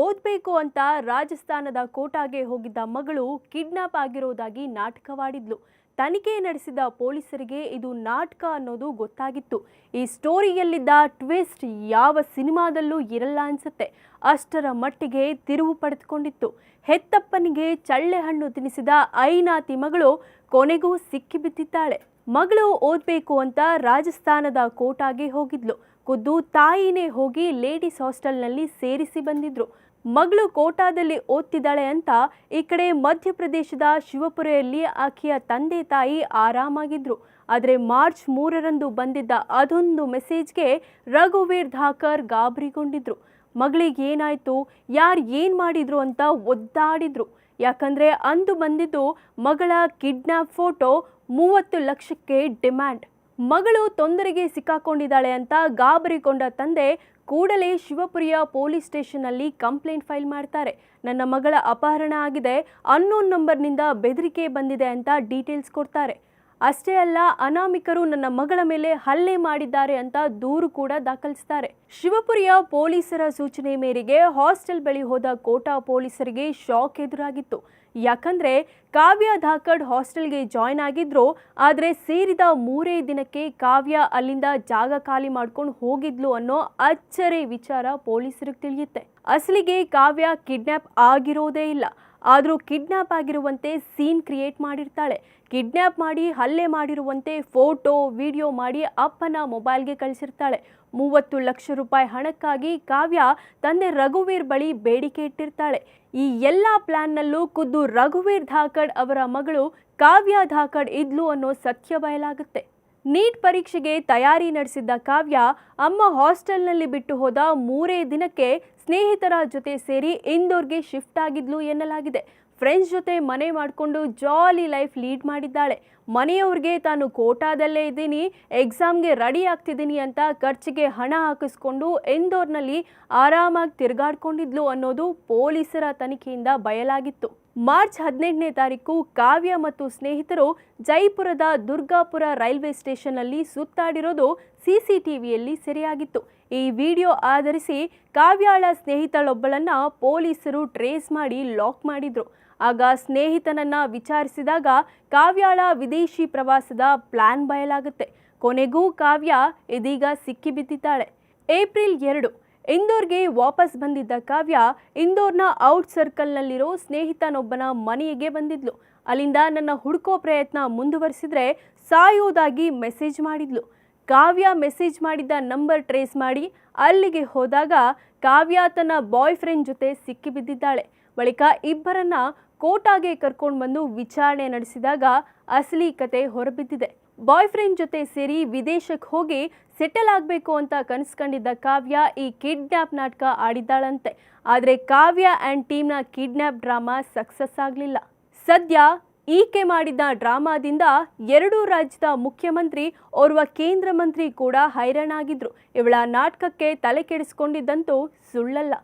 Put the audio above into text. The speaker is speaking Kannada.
ಓದಬೇಕು ಅಂತ ರಾಜಸ್ಥಾನದ ಕೋಟಾಗೆ ಹೋಗಿದ್ದ ಮಗಳು ಕಿಡ್ನಾಪ್ ಆಗಿರೋದಾಗಿ ನಾಟಕವಾಡಿದ್ಲು. ತನಿಖೆ ನಡೆಸಿದ ಪೊಲೀಸರಿಗೆ ಇದು ನಾಟಕ ಅನ್ನೋದು ಗೊತ್ತಾಗಿತ್ತು. ಈ ಸ್ಟೋರಿಯಲ್ಲಿದ್ದ ಟ್ವಿಸ್ಟ್ ಯಾವ ಸಿನಿಮಾದಲ್ಲೂ ಇರಲ್ಲ ಅನ್ಸುತ್ತೆ. ಅಷ್ಟರ ಮಟ್ಟಿಗೆ ತಿರುವು ಪಡೆದುಕೊಂಡಿತ್ತು. ಹೆತ್ತಪ್ಪನಿಗೆ ಚಳ್ಳೆ ಹಣ್ಣು ತಿನ್ನಿಸಿದ ಐನಾತಿ ಮಗಳು ಕೊನೆಗೂ ಸಿಕ್ಕಿಬಿದ್ದಿದ್ದಾಳೆ. ಮಗಳು ಓದಬೇಕು ಅಂತ ರಾಜಸ್ಥಾನದ ಕೋಟಾಗೆ ಹೋಗಿದ್ಲು. ಖುದ್ದು ತಾಯಿನೇ ಹೋಗಿ ಲೇಡೀಸ್ ಹಾಸ್ಟೆಲ್ನಲ್ಲಿ ಸೇರಿಸಿ ಬಂದಿದ್ರು. ಮಗಳು ಕೋಟಾದಲ್ಲಿ ಓದ್ತಿದ್ದಾಳೆ ಅಂತ ಈ ಕಡೆ ಮಧ್ಯಪ್ರದೇಶದ ಶಿವಪುರಿಯಲ್ಲಿ ಆಕೆಯ ತಂದೆ ತಾಯಿ ಆರಾಮಾಗಿದ್ರು. ಆದರೆ ಮಾರ್ಚ್ 3ರಂದು ಬಂದಿದ್ದ ಅದೊಂದು ಮೆಸೇಜ್ಗೆ ರಘುವೀರ್ ಧಾಕರ್ ಗಾಬರಿಗೊಂಡಿದ್ರು. ಮಗಳಿಗೆ ಏನಾಯ್ತು, ಯಾರು ಏನು ಮಾಡಿದ್ರು ಅಂತ ಒದ್ದಾಡಿದ್ರು. ಯಾಕಂದ್ರೆ ಅಂದು ಬಂದಿದ್ದು ಮಗಳ ಕಿಡ್ನಾಪ್ ಫೋಟೋ. 30 ಲಕ್ಷಕ್ಕೆ ಡಿಮ್ಯಾಂಡ್. ಮಗಳು ತೊಂದರೆಗೆ ಸಿಕ್ಕಾಕೊಂಡಿದ್ದಾಳೆ ಅಂತ ಗಾಬರಿಗೊಂಡ ತಂದೆ ಕೂಡಲೇ ಶಿವಪುರಿಯ ಪೊಲೀಸ್ ಸ್ಟೇಷನ್ನಲ್ಲಿ ಕಂಪ್ಲೇಂಟ್ ಫೈಲ್ ಮಾಡ್ತಾರೆ. ನನ್ನ ಮಗಳ ಅಪಹರಣ ಆಗಿದೆ, ಅನ್ನೋನ್ ನಂಬರ್ನಿಂದ ಬೆದರಿಕೆ ಬಂದಿದೆ ಅಂತ ಡೀಟೇಲ್ಸ್ ಕೊಡ್ತಾರೆ. ಅಷ್ಟೇ ಅಲ್ಲ, ಅನಾಮಿಕರು ನನ್ನ ಮಗಳ ಮೇಲೆ ಹಲ್ಲೆ ಮಾಡಿದ್ದಾರೆ ಅಂತ ದೂರು ಕೂಡ ದಾಖಲಿಸ್ತಾರೆ. ಶಿವಪುರಿಯ ಪೊಲೀಸರ ಸೂಚನೆ ಮೇರೆಗೆ ಹಾಸ್ಟೆಲ್ ಬಳಿ ಹೋದ ಕೋಟಾ ಪೊಲೀಸರಿಗೆ ಶಾಕ್ ಎದುರಾಗಿತ್ತು. ಯಾಕಂದ್ರೆ ಕಾವ್ಯ ಧಾಕಡ್ ಹಾಸ್ಟೆಲ್ಗೆ ಜಾಯ್ನ್ ಆಗಿದ್ರು. ಆದರೆ ಸೇರಿದ 3 ದಿನಕ್ಕೆ ಕಾವ್ಯ ಅಲ್ಲಿಂದ ಜಾಗ ಖಾಲಿ ಮಾಡ್ಕೊಂಡು ಹೋಗಿದ್ಲು ಅನ್ನೋ ಅಚ್ಚರಿ ವಿಚಾರ ಪೊಲೀಸರಿಗೆ ತಿಳಿಯುತ್ತೆ. ಅಸಲಿಗೆ ಕಾವ್ಯ ಕಿಡ್ನಾಪ್ ಆಗಿರೋದೇ ಇಲ್ಲ. ಆದರೂ ಕಿಡ್ನಾಪ್ ಆಗಿರುವಂತೆ ಸೀನ್ ಕ್ರಿಯೇಟ್ ಮಾಡಿರ್ತಾಳೆ. ಕಿಡ್ನಾಪ್ ಮಾಡಿ ಹಲ್ಲೆ ಮಾಡಿರುವಂತೆ ಫೋಟೋ ವಿಡಿಯೋ ಮಾಡಿ ಅಪ್ಪನ ಮೊಬೈಲ್ಗೆ ಕಳಿಸಿರ್ತಾಳೆ. 30 ಲಕ್ಷ ರೂಪಾಯಿ ಹಣಕ್ಕಾಗಿ ಕಾವ್ಯ ತಂದೆ ರಘುವೀರ್ ಬಳಿ ಬೇಡಿಕೆ ಇಟ್ಟಿರ್ತಾಳೆ. ಈ ಎಲ್ಲ ಪ್ಲಾನ್ನಲ್ಲೂ ಖುದ್ದು ರಘುವೀರ್ ಧಾಕಡ್ ಅವರ ಮಗಳು ಕಾವ್ಯ ಧಾಕಡ್ ಇದ್ಲು ಅನ್ನೋ ಸತ್ಯ ಬಯಲಾಗುತ್ತೆ. ನೀಟ್ ಪರೀಕ್ಷೆಗೆ ತಯಾರಿ ನಡೆಸಿದ್ದ ಕಾವ್ಯ ಅಮ್ಮ ಹಾಸ್ಟೆಲ್ನಲ್ಲಿ ಬಿಟ್ಟು ಹೋದ 3 ದಿನಕ್ಕೆ ಸ್ನೇಹಿತರ ಜೊತೆ ಸೇರಿ ಇಂದೋರ್ಗೆ ಶಿಫ್ಟ್ ಆಗಿದ್ಲು ಎನ್ನಲಾಗಿದೆ. ಫ್ರೆಂಡ್ಸ್ ಜೊತೆ ಮನೆ ಮಾಡಿಕೊಂಡು ಜಾಲಿ ಲೈಫ್ ಲೀಡ್ ಮಾಡಿದ್ದಾಳೆ. ಮನೆಯವ್ರಿಗೆ ತಾನು ಕೋಟಾದಲ್ಲೇ ಇದ್ದೀನಿ, ಎಕ್ಸಾಮ್ಗೆ ರೆಡಿ ಆಗ್ತಿದ್ದೀನಿ ಅಂತ ಖರ್ಚಿಗೆ ಹಣ ಹಾಕಿಸ್ಕೊಂಡು ಇಂದೋರ್ನಲ್ಲಿ ಆರಾಮಾಗಿ ತಿರುಗಾಡ್ಕೊಂಡಿದ್ಲು ಅನ್ನೋದು ಪೊಲೀಸರ ತನಿಖೆಯಿಂದ ಬಯಲಾಗಿತ್ತು. ಮಾರ್ಚ್ 18ನೇ ತಾರೀಕು ಕಾವ್ಯ ಮತ್ತು ಸ್ನೇಹಿತರು ಜೈಪುರದ ದುರ್ಗಾಪುರ ರೈಲ್ವೆ ಸ್ಟೇಷನ್ನಲ್ಲಿ ಸುತ್ತಾಡಿರೋದು ಸಿಸಿಟಿವಿಯಲ್ಲಿ ಸೆರೆಯಾಗಿತ್ತು. ಈ ವಿಡಿಯೋ ಆಧರಿಸಿ ಕಾವ್ಯಾಳ ಸ್ನೇಹಿತಳೊಬ್ಬಳನ್ನ ಪೊಲೀಸರು ಟ್ರೇಸ್ ಮಾಡಿ ಲಾಕ್ ಮಾಡಿದ್ರು. ಆಗ ಸ್ನೇಹಿತನನ್ನ ವಿಚಾರಿಸಿದಾಗ ಕಾವ್ಯಾಳ ವಿದೇಶಿ ಪ್ರವಾಸದ ಪ್ಲಾನ್ ಬಯಲಾಗುತ್ತೆ. ಕೊನೆಗೂ ಕಾವ್ಯ ಇದೀಗ ಸಿಕ್ಕಿಬಿದ್ದಿದ್ದಾಳೆ. ಏಪ್ರಿಲ್ 2 ಇಂದೋರ್ಗೆ ವಾಪಸ್ ಬಂದಿದ್ದ ಕಾವ್ಯ ಇಂದೋರ್ನ ಔಟ್ ಸರ್ಕಲ್ನಲ್ಲಿರೋ ಸ್ನೇಹಿತನೊಬ್ಬನ ಮನೆಗೆ ಬಂದಿದ್ಲು. ಅಲ್ಲಿಂದ ನನ್ನ ಹುಡುಕೋ ಪ್ರಯತ್ನ ಮುಂದುವರಿಸಿದ್ರೆ ಸಾಯೋದಾಗಿ ಮೆಸೇಜ್ ಮಾಡಿದ್ಲು. ಕಾವ್ಯ ಮೆಸೇಜ್ ಮಾಡಿದ್ದ ನಂಬರ್ ಟ್ರೇಸ್ ಮಾಡಿ ಅಲ್ಲಿಗೆ ಹೋದಾಗ ಕಾವ್ಯ ತನ್ನ ಬಾಯ್ ಫ್ರೆಂಡ್ ಜೊತೆ ಸಿಕ್ಕಿಬಿದ್ದಿದ್ದಾಳೆ. ಬಳಿಕ ಇಬ್ಬರನ್ನ ಕೋಟಾಗೆ ಕರ್ಕೊಂಡು ಬಂದು ವಿಚಾರಣೆ ನಡೆಸಿದಾಗ ಅಸಲಿ ಕತೆ ಹೊರಬಿದ್ದಿದೆ. ಬಾಯ್ ಫ್ರೆಂಡ್ ಜೊತೆ ಸೇರಿ ವಿದೇಶಕ್ಕೆ ಹೋಗಿ ಸೆಟಲ್ ಆಗಬೇಕು ಅಂತ ಕನಸ್ಕೊಂಡಿದ್ದ ಕಾವ್ಯ ಈ ಕಿಡ್ನಾಪ್ ನಾಟಕ ಆಡಿದ್ದಾಳಂತೆ. ಆದರೆ ಕಾವ್ಯ ಆ್ಯಂಡ್ ಟೀಮ್ನ ಕಿಡ್ನಾಪ್ ಡ್ರಾಮಾ ಸಕ್ಸಸ್ ಆಗಲಿಲ್ಲ. ಸದ್ಯ ಈಕೆ ಮಾಡಿದ್ದ ಡ್ರಾಮಾದಿಂದ 2 ರಾಜ್ಯದ ಮುಖ್ಯಮಂತ್ರಿ, ಓರ್ವ ಕೇಂದ್ರ ಮಂತ್ರಿ ಕೂಡ ಹೈರಾಣಾಗಿದ್ರು. ಇವಳ ನಾಟಕಕ್ಕೆ ತಲೆ ಕೆಡಿಸ್ಕೊಂಡಿದ್ದಂತೂ ಸುಳ್ಳಲ್ಲ.